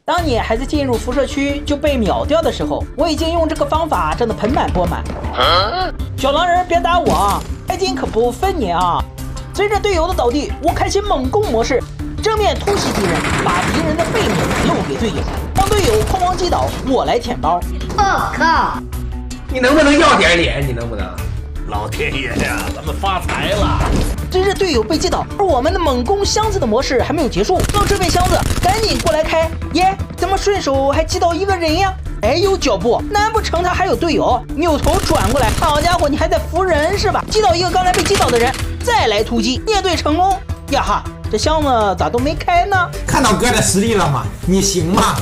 当你还在进入辐射区就被秒掉的时候，我已经用这个方法挣得盆满钵满。小狼人别打我啊，白金可不分你啊！随着队友的倒地，我开启猛攻模式，正面突袭敌人，把敌人的背面漏给队友，让队友哐哐击倒，我来舔包。我靠！你能不能要点脸？你能不能？老天爷呀，咱们发财了！随着队友被击倒，而我们的猛攻箱子的模式还没有结束，到这边箱子赶紧过来开！耶，怎么顺手还击倒一个人呀？哎，有脚步，难不成他还有队友？扭头转过来，好家伙，你还在扶人是吧？击倒一个刚才被击倒的人，再来突击，灭队成功！呀哈，这箱子咋都没开呢？看到哥的实力了吗？你行吗？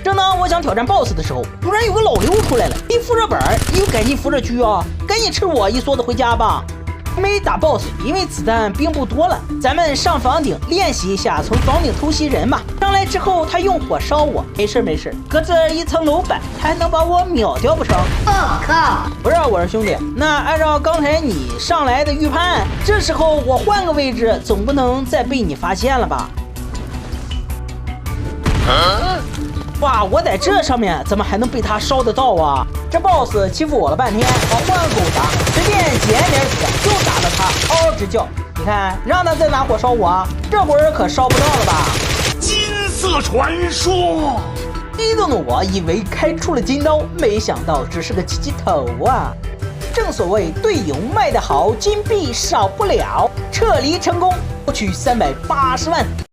正当我想挑战 BOSS 的时候，突然有个老刘出来了，一辐射本，你就赶进辐射区啊，赶紧吃我一梭子回家吧。没打 BOSS，因为子弹并不多了，咱们上房顶练习一下从房顶突袭人吧。上来之后他用火烧我，没事，隔着一层楼板，他还能把我秒掉不成？我靠！不是我说兄弟，那按照刚才你上来的预判，这时候我换个位置，总不能再被你发现了吧？哇，我在这上面怎么还能被他烧得到啊？这 BOSS 欺负我了半天，我换个狗砸，随便捡点子就打到他嗷嗷直叫。你看，让他再拿火烧我啊，这会儿可烧不到了吧？金色传说，激动的我以为开出了金刀，没想到只是个鸡鸡头啊！正所谓队友卖得好，金币少不了。撤离成功，获取380万。